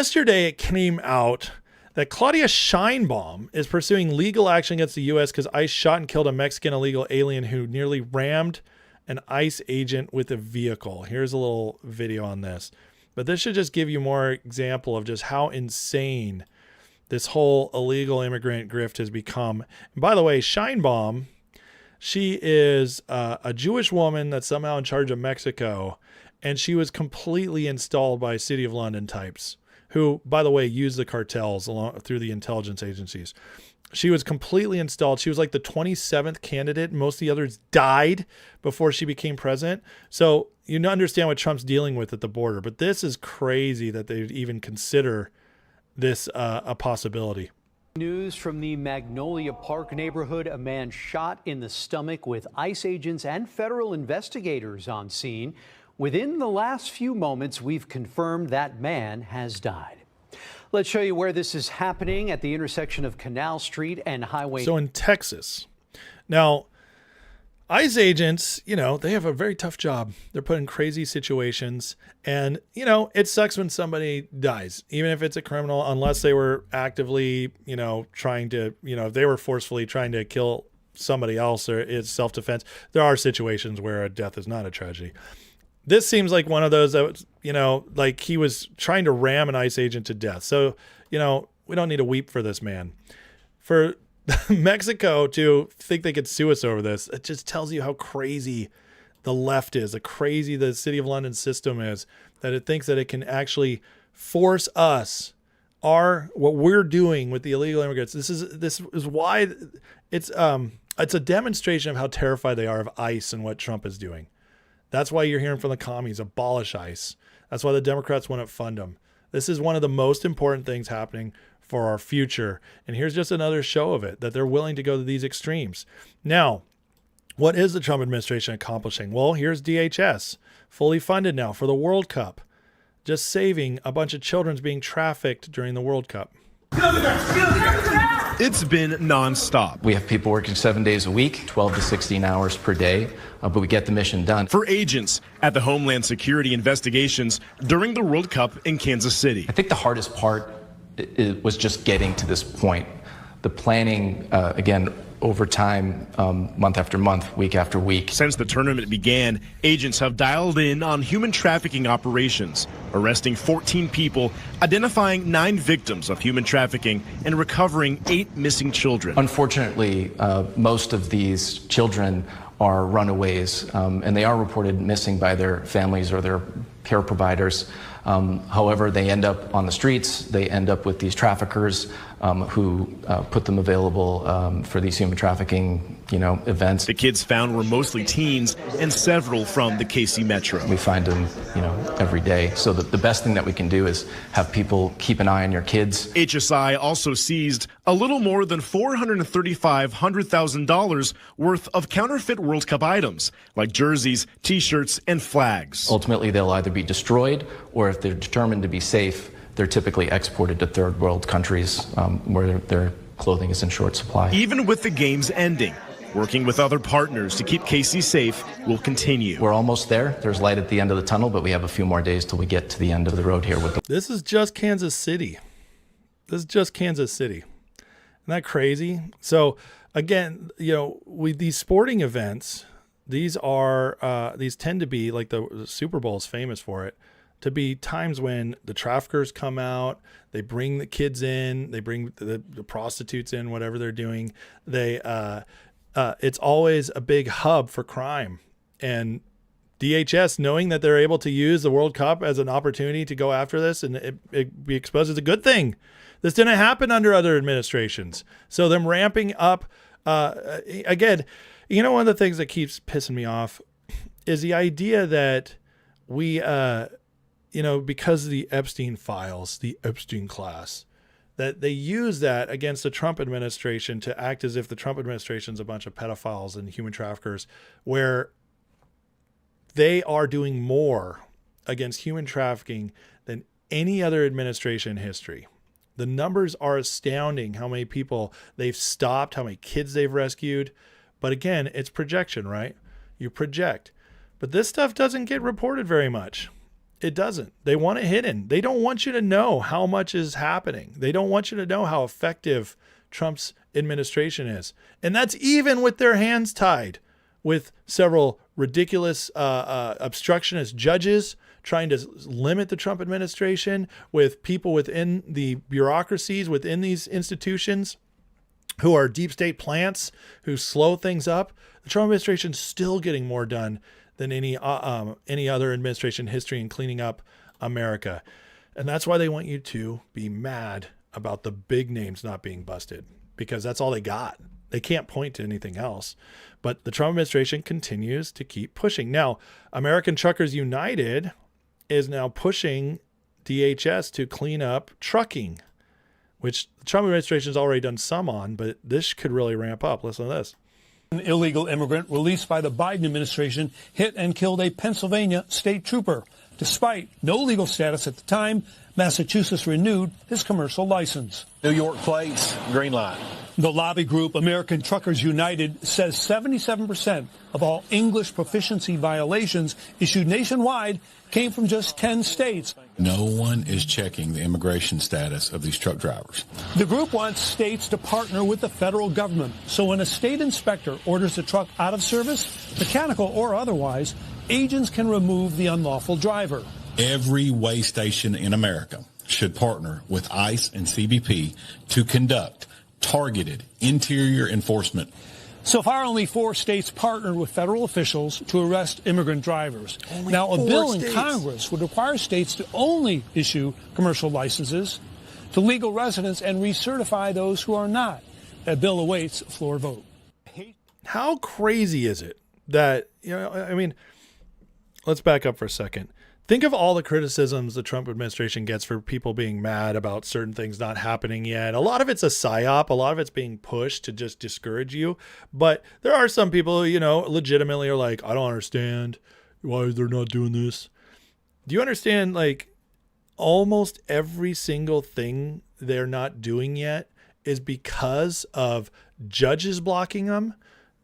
Yesterday, it came out that Claudia Sheinbaum is pursuing legal action against the U.S. because ICE shot and killed a Mexican illegal alien who nearly rammed an ICE agent with a vehicle. Here's a little video on this. But this should just give you more example of just how insane this whole illegal immigrant grift has become. And by the way, Sheinbaum, she is a Jewish woman that's somehow in charge of Mexico, and she was completely installed by City of London types who, by the way, use the cartels through the intelligence agencies. She was completely installed. She was like the 27th candidate. Most of the others died before she became president. So you understand what Trump's dealing with at the border. But this is crazy that they would even consider this a possibility. News from the Magnolia Park neighborhood. A man shot in the stomach with ICE agents and federal investigators on scene. Within the last few moments, we've confirmed that man has died. Let's show you where this is happening at the intersection of Canal Street and Highway. So in Texas. Now, ICE agents, they have a very tough job. They're put in crazy situations. And, it sucks when somebody dies, even if it's a criminal, unless they were actively, trying to, if they were forcefully trying to kill somebody else or it's self-defense. There are situations where a death is not a tragedy. This seems like one of those that, like he was trying to ram an ICE agent to death. So, we don't need to weep for this man. For Mexico to think they could sue us over this, it just tells you how crazy the left is, how crazy the City of London system is, that it thinks that it can actually force us, what we're doing with the illegal immigrants. This is why it's a demonstration of how terrified they are of ICE and what Trump is doing. That's why you're hearing from the commies, abolish ICE. That's why the Democrats want to fund them. This is one of the most important things happening for our future. And here's just another show of it, that they're willing to go to these extremes. Now, what is the Trump administration accomplishing? Well, here's DHS, fully funded now for the World Cup, just saving a bunch of children being trafficked during the World Cup. It's been nonstop. We have people working 7 days a week, 12 to 16 hours per day, but we get the mission done. For agents at the Homeland Security investigations during the World Cup in Kansas City. I think the hardest part was just getting to this point. The planning, again, over time, month after month, week after week. Since the tournament began, agents have dialed in on human trafficking operations, arresting 14 people, identifying 9 victims of human trafficking, and recovering 8 missing children. Unfortunately, most of these children are runaways, and they are reported missing by their families or their care providers. However, they end up on the streets. They end up with these traffickers who put them available for these human trafficking, events. The kids found were mostly teens and several from the KC Metro. We find them, every day. So the best thing that we can do is have people keep an eye on your kids. HSI also seized a little more than $435,000 worth of counterfeit World Cup items, like jerseys, T-shirts, and flags. Ultimately, they'll either be destroyed, or if they're determined to be safe, they're typically exported to third world countries where their clothing is in short supply. Even with the games ending, working with other partners to keep Casey safe will continue. We're almost there. There's light at the end of the tunnel, but we have a few more days till we get to the end of the road here. This is just Kansas City. Isn't that crazy? So again, with these sporting events, these tend to be, like the Super Bowl is famous for it, to be times when the traffickers come out, they bring the kids in, they bring the prostitutes in, whatever they're doing. It's always a big hub for crime. And DHS, knowing that they're able to use the World Cup as an opportunity to go after this and it be exposed as a good thing. This didn't happen under other administrations. So them ramping up, again, one of the things that keeps pissing me off is the idea that we, because of the Epstein files, the Epstein class, that they use that against the Trump administration to act as if the Trump administration is a bunch of pedophiles and human traffickers, where they are doing more against human trafficking than any other administration in history. The numbers are astounding, how many people they've stopped, how many kids they've rescued. But again, it's projection, right? You project. But this stuff doesn't get reported very much. It doesn't. They want it hidden. They don't want you to know how much is happening. They don't want you to know how effective Trump's administration is. And that's even with their hands tied with several ridiculous obstructionist judges trying to limit the Trump administration, with people within the bureaucracies, within these institutions who are deep state plants who slow things up. The Trump administration is still getting more done than any other administration in history in cleaning up America. And that's why they want you to be mad about the big names not being busted, because that's all they got. They can't point to anything else. But the Trump administration continues to keep pushing. Now, American Truckers United is now pushing DHS to clean up trucking, which the Trump administration has already done some on, but this could really ramp up. Listen to this. An illegal immigrant released by the Biden administration hit and killed a Pennsylvania state trooper. Despite no legal status at the time, Massachusetts renewed his commercial license. New York Place, green light. The lobby group American Truckers United says 77% of all English proficiency violations issued nationwide came from just 10 states. No one is checking the immigration status of these truck drivers. The group wants states to partner with the federal government, so when a state inspector orders a truck out of service, mechanical or otherwise, agents can remove the unlawful driver. Every weigh station in America should partner with ICE and CBP to conduct targeted interior enforcement. So far, only 4 states partnered with federal officials to arrest immigrant drivers. Only now, a 4 bill states. in Congress would require states to only issue commercial licenses to legal residents and recertify those who are not. That bill awaits a floor vote. How crazy is it that, I mean, let's back up for a second. Think of all the criticisms the Trump administration gets for people being mad about certain things not happening yet. A lot of it's a psyop. A lot of it's being pushed to just discourage you. But there are some people who, legitimately are like, I don't understand why they're not doing this. Do you understand, like, almost every single thing they're not doing yet is because of judges blocking them,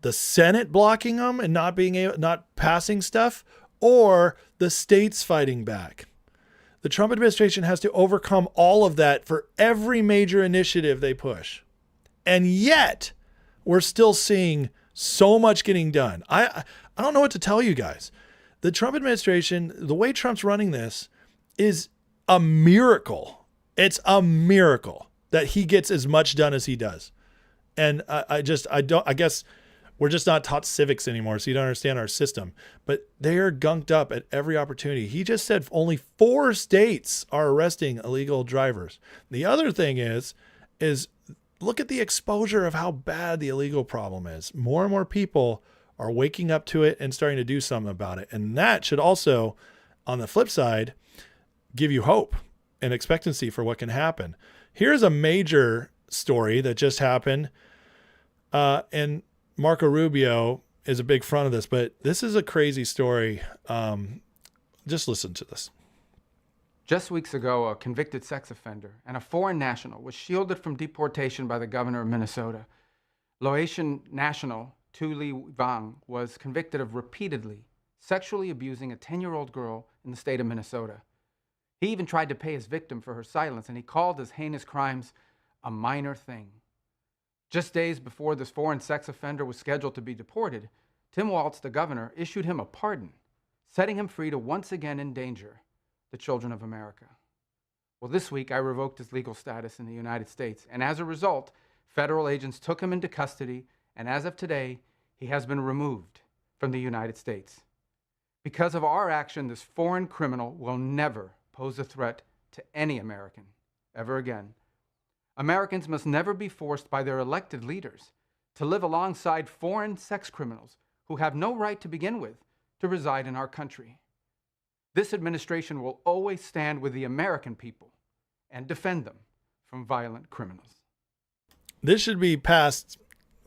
the Senate blocking them and not passing stuff, or the states fighting back. The Trump administration has to overcome all of that for every major initiative they push. And yet, we're still seeing so much getting done. I don't know what to tell you guys. The Trump administration, the way Trump's running this, is a miracle. It's a miracle that he gets as much done as he does. And I guess we're just not taught civics anymore, so you don't understand our system. But they are gunked up at every opportunity. He just said only 4 states are arresting illegal drivers. The other thing is look at the exposure of how bad the illegal problem is. More and more people are waking up to it and starting to do something about it. And that should also, on the flip side, give you hope and expectancy for what can happen. Here's a major story that just happened, and Marco Rubio is a big front of this, but this is a crazy story. Just listen to this. Just weeks ago, a convicted sex offender and a foreign national was shielded from deportation by the governor of Minnesota. Laotian national Tu Li Vang was convicted of repeatedly sexually abusing a 10-year-old girl in the state of Minnesota. He even tried to pay his victim for her silence, and he called his heinous crimes a minor thing. Just days before this foreign sex offender was scheduled to be deported, Tim Walz, the governor, issued him a pardon, setting him free to once again endanger the children of America. Well, this week I revoked his legal status in the United States, and as a result, federal agents took him into custody, and as of today, he has been removed from the United States. Because of our action, this foreign criminal will never pose a threat to any American ever again. Americans must never be forced by their elected leaders to live alongside foreign sex criminals who have no right to begin with to reside in our country. This administration will always stand with the American people and defend them from violent criminals. This should be passed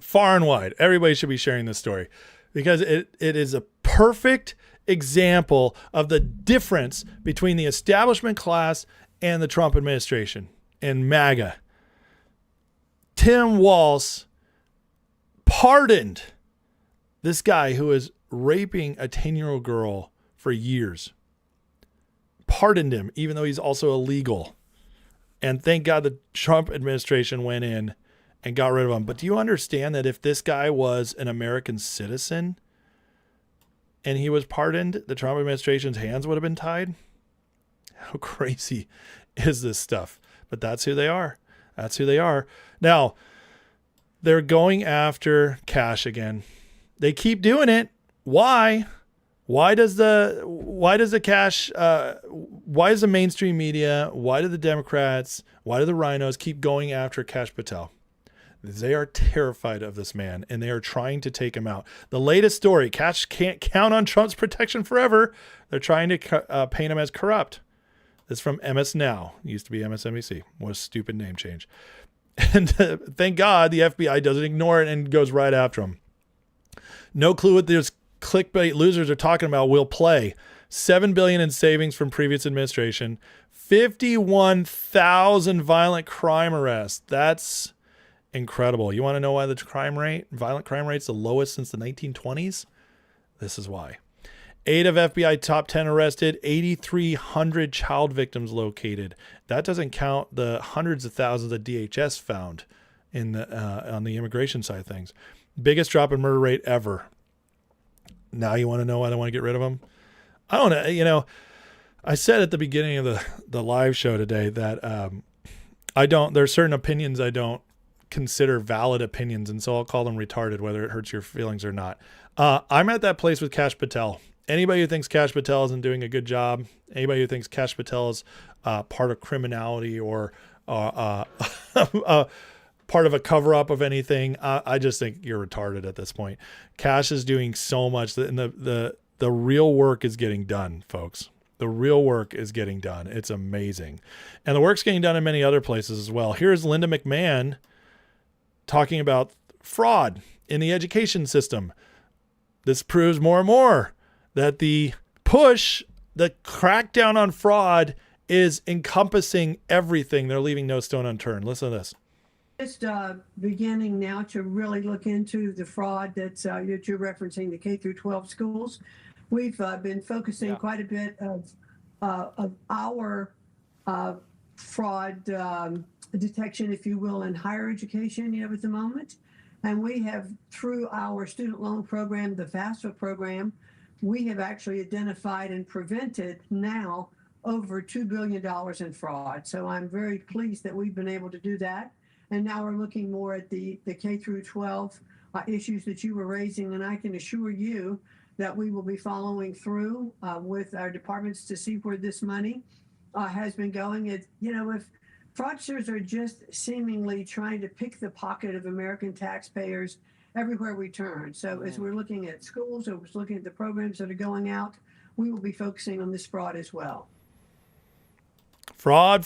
far and wide. Everybody should be sharing this story because it is a perfect example of the difference between the establishment class and the Trump administration and MAGA. Tim Walz pardoned this guy who was raping a 10-year-old girl for years. pardoned him, even though he's also illegal. And thank God the Trump administration went in and got rid of him. But do you understand that if this guy was an American citizen and he was pardoned, the Trump administration's hands would have been tied? How crazy is this stuff? But that's who they are. That's who they are. Now, they're going after Kash again. They keep doing it. Why? Why does the mainstream media, why do the Democrats, why do the rhinos keep going after Kash Patel? They are terrified of this man, and they are trying to take him out. The latest story, Kash can't count on Trump's protection forever. They're trying to paint him as corrupt. This is from MS Now. It used to be MSNBC. What a stupid name change. And thank God the FBI doesn't ignore it and goes right after him. No clue what these clickbait losers are talking about. Will play. $7 billion in savings from previous administration. 51,000 violent crime arrests. That's incredible. You want to know why the violent crime rate's the lowest since the 1920s? This is why. 8 of FBI top 10 arrested, 8,300 child victims located. That doesn't count the hundreds of thousands that DHS found in on the immigration side of things. Biggest drop in murder rate ever. Now you want to know why they want to get rid of them? I don't know. You know, I said at the beginning of the live show today that there's certain opinions I don't consider valid opinions, and so I'll call them retarded, whether it hurts your feelings or not. I'm at that place with Kash Patel. Anybody who thinks Kash Patel isn't doing a good job, anybody who thinks Kash Patel is part of criminality or part of a cover-up of anything, I just think you're retarded at this point. Kash is doing so much, and the real work is getting done, folks. The real work is getting done. It's amazing. And the work's getting done in many other places as well. Here's Linda McMahon talking about fraud in the education system. This proves more and more that the crackdown on fraud is encompassing everything. They're leaving no stone unturned. Listen to this. Just beginning now to really look into the fraud that you're referencing, the K through 12 schools. We've been focusing quite a bit of our fraud detection, if you will, in higher education, at the moment. And we have, through our student loan program, the FAFSA program, we have actually identified and prevented now over $2 billion in fraud. So I'm very pleased that we've been able to do that. And now we're looking more at the K through 12 issues that you were raising. And I can assure you that we will be following through with our departments to see where this money has been going. If fraudsters are just seemingly trying to pick the pocket of American taxpayers everywhere we turn. So as we're looking at schools, or we're looking at the programs that are going out, we will be focusing on this fraud as well. Fraud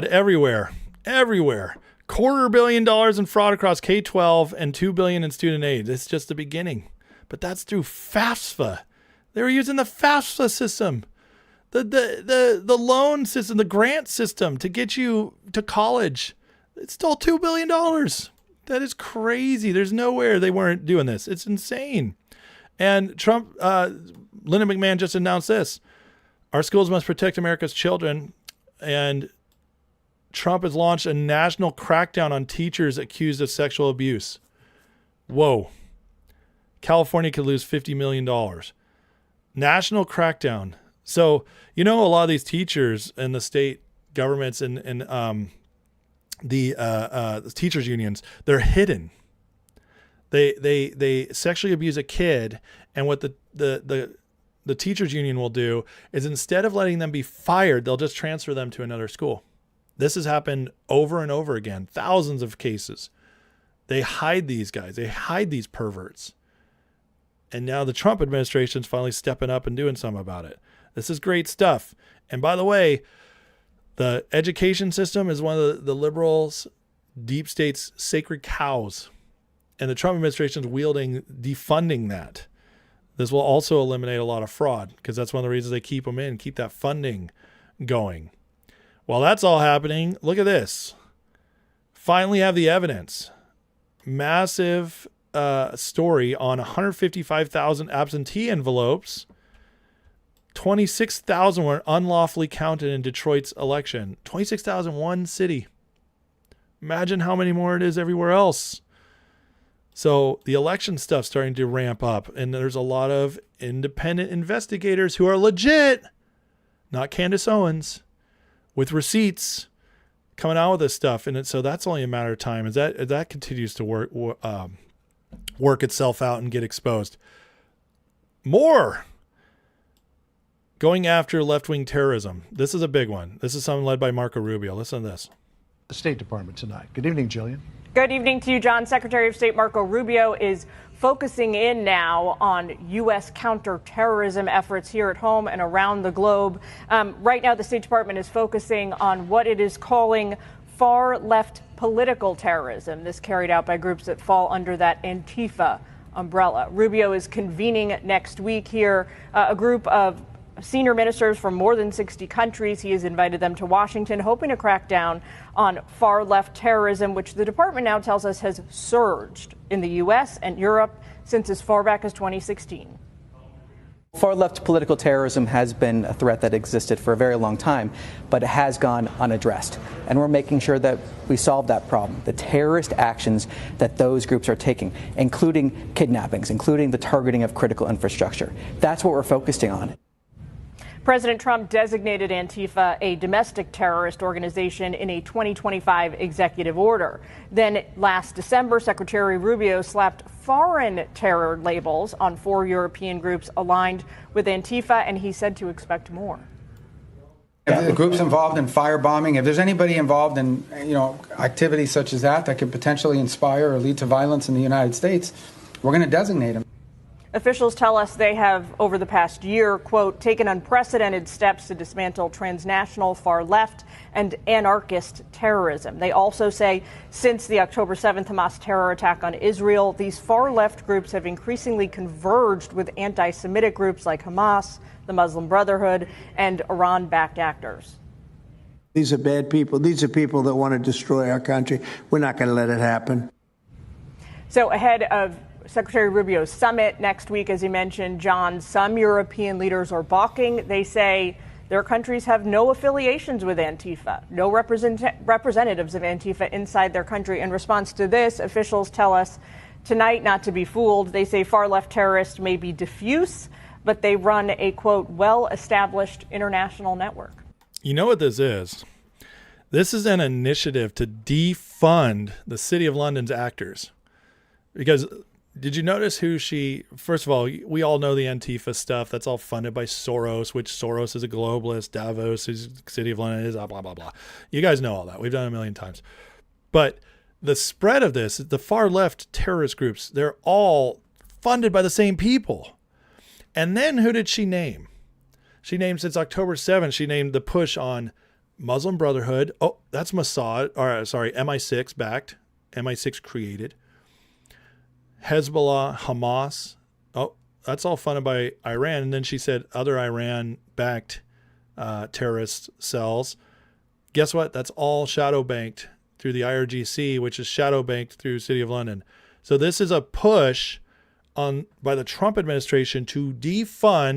everywhere. $250 million in fraud across K-12 and $2 billion in student aid. It's just the beginning. But that's through FAFSA. They were using the FAFSA system. The loan system, the grant system to get you to college. It stole $2 billion. That is crazy. There's nowhere they weren't doing this. It's insane. And Trump, Linda McMahon just announced this. Our schools must protect America's children. And Trump has launched a national crackdown on teachers accused of sexual abuse. Whoa. California could lose $50 million. National crackdown. So, a lot of these teachers and the state governments and the teachers unions, they're hidden. They sexually abuse a kid, and what the teachers union will do is, instead of letting them be fired, they'll just transfer them to another school. This has happened over and over again, thousands of cases. They hide these guys. They hide these perverts. And now the Trump administration's finally stepping up and doing something about it. This is great stuff. And by the way, the education system is one of the liberals' deep state's sacred cows. And the Trump administration is defunding that. This will also eliminate a lot of fraud, because that's one of the reasons they keep them in, keep that funding going. While that's all happening, look at this. Finally have the evidence. Massive story on 155,000 absentee envelopes 26,000 were unlawfully counted in Detroit's election. 26,000, one city. Imagine how many more it is everywhere else. So the election stuff's starting to ramp up, and there's a lot of independent investigators who are legit, not Candace Owens, with receipts coming out with this stuff. And so that's only a matter of time as that continues to work itself out and get exposed. More going after left-wing terrorism. This is a big one. This is something led by Marco Rubio. Listen to this. The State Department tonight. Good evening, Jillian. Good evening to you, John. Secretary of State Marco Rubio is focusing in now on U.S. counterterrorism efforts here at home and around the globe. Right now, the State Department is focusing on what it is calling far-left political terrorism. This carried out by groups that fall under that Antifa umbrella. Rubio is convening next week here a group of senior ministers from more than 60 countries. He has invited them to Washington, hoping to crack down on far-left terrorism, which the department now tells us has surged in the U.S. and Europe since as far back as 2016. Far-left political terrorism has been a threat that existed for a very long time, but it has gone unaddressed. And we're making sure that we solve that problem. The terrorist actions that those groups are taking, including kidnappings, including the targeting of critical infrastructure. That's what we're focusing on. President Trump designated Antifa a domestic terrorist organization in a 2025 executive order. Then last December, Secretary Rubio slapped foreign terror labels on 4 European groups aligned with Antifa, and he said to expect more. If the group's involved in firebombing, if there's anybody involved in activities such as that could potentially inspire or lead to violence in the United States, we're going to designate them. Officials tell us they have, over the past year, quote, taken unprecedented steps to dismantle transnational far-left and anarchist terrorism. They also say since the October 7th Hamas terror attack on Israel, these far-left groups have increasingly converged with anti-Semitic groups like Hamas, the Muslim Brotherhood, and Iran-backed actors. These are bad people. These are people that want to destroy our country. We're not going to let it happen. So ahead of Secretary Rubio's summit next week, as you mentioned, John, some European leaders are balking. They say their countries have no affiliations with Antifa, no representatives of Antifa inside their country. In response to this, officials tell us tonight not to be fooled. They say far-left terrorists may be diffuse, but they run a, quote, well-established international network. You know what this is? This is an initiative to defund the City of London's actors. Because did you notice who first of all, we all know the Antifa stuff. That's all funded by Soros, which Soros is a globalist. Davos is City of London is blah, blah, blah. You guys know all that. We've done it a million times. But the spread of this, the far left terrorist groups, they're all funded by the same people. And then who did she name? She named, since October 7th, she named the push on Muslim Brotherhood. Oh, that's Mossad, or sorry, MI6 backed, MI6 created. Hezbollah, Hamas. Oh, that's all funded by Iran. And then she said other Iran-backed terrorist cells. Guess what? That's all shadow banked through the IRGC, which is shadow banked through City of London. So this is a push by the Trump administration to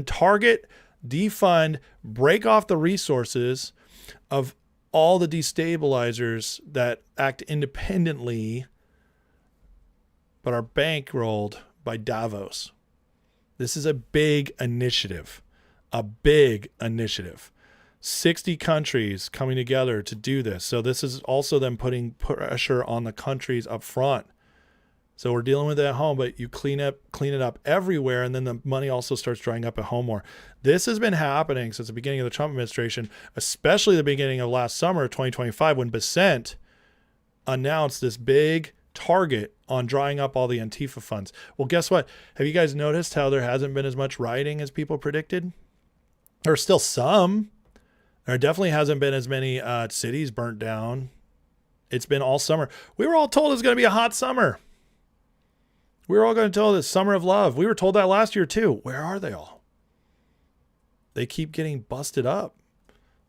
target, defund, break off the resources of all the destabilizers that act independently but are bankrolled by Davos. This is a big initiative, 60 countries coming together to do this. So this is also them putting pressure on the countries up front. So we're dealing with it at home, but you clean it up everywhere, and then the money also starts drying up at home more. This has been happening since the beginning of the Trump administration, especially the beginning of last summer, 2025, when Bessent announced this big target on drying up all the Antifa funds. Well, guess what? Have you guys noticed how there hasn't been as much rioting as people predicted? There's still some. There definitely hasn't been as many cities burnt down. It's been all summer. We were all told it was going to be a hot summer. We were all going to tell this summer of love. We were told that last year too. Where are they all? They keep getting busted up.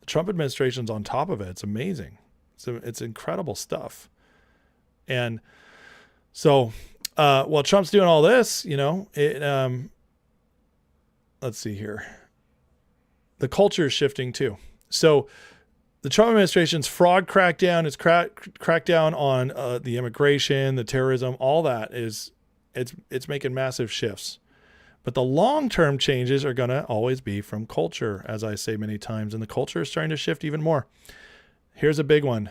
The Trump administration's on top of it. It's amazing. It's incredible stuff. And so while Trump's doing all this, let's see here. the culture is shifting too. So the Trump administration's fraud crackdown, its crackdown on the immigration, the terrorism, all that it's making massive shifts. But the long-term changes are going to always be from culture, as I say many times, and the culture is starting to shift even more. Here's a big one.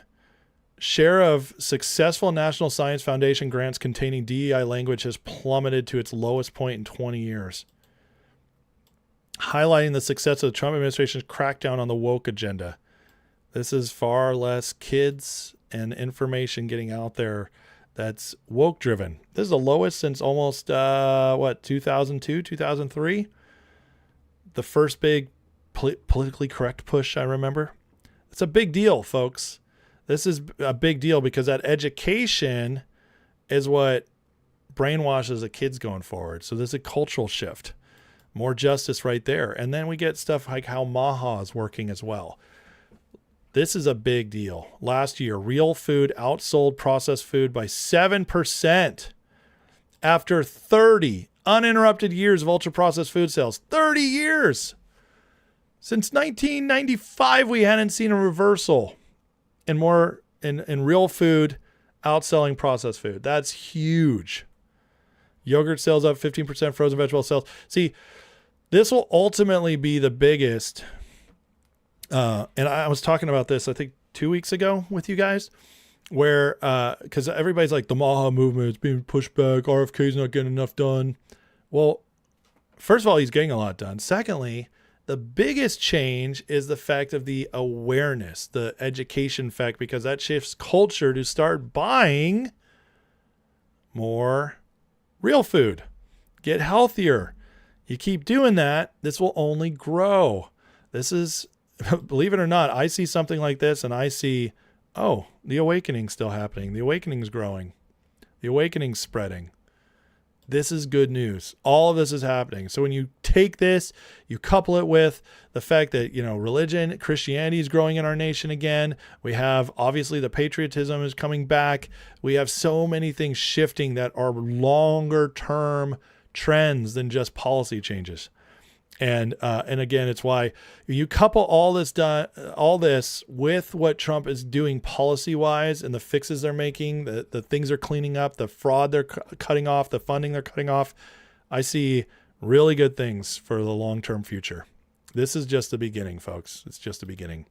Share of successful National Science Foundation grants containing DEI language has plummeted to its lowest point in 20 years. Highlighting the success of the Trump administration's crackdown on the woke agenda. This is far less kids and information getting out there that's woke driven. This is the lowest since almost, 2002, 2003? The first big politically correct push, I remember. It's a big deal, folks. This is a big deal because that education is what brainwashes the kids going forward. So there's a cultural shift. More justice right there. And then we get stuff like how MAHA is working as well. This is a big deal. Last year, real food outsold processed food by 7% after 30 uninterrupted years of ultra-processed food sales. 30 years! Since 1995, we hadn't seen a reversal in real food outselling processed food. That's huge. Yogurt sales up 15%, frozen vegetable sales. See, this will ultimately be the biggest. And I was talking about this, I think 2 weeks ago with you guys, where, because everybody's like, the MAHA movement is being pushed back. RFK's not getting enough done. Well, first of all, he's getting a lot done. Secondly, the biggest change is the fact of the awareness, the education fact, because that shifts culture to start buying more real food, get healthier. You keep doing that, this will only grow. This is, believe it or not, I see something like this and I see, oh, the awakening's still happening. The awakening's growing. The awakening's spreading. This is good news. All of this is happening. So when you take this, you couple it with the fact that, religion, Christianity is growing in our nation again. We have, obviously, the patriotism is coming back. We have so many things shifting that are longer term trends than just policy changes. And again, it's why you couple all this with what Trump is doing policy-wise and the fixes they're making, the things they're cleaning up, the fraud they're cutting off, the funding they're cutting off. I see really good things for the long-term future. This is just the beginning, folks. It's just the beginning.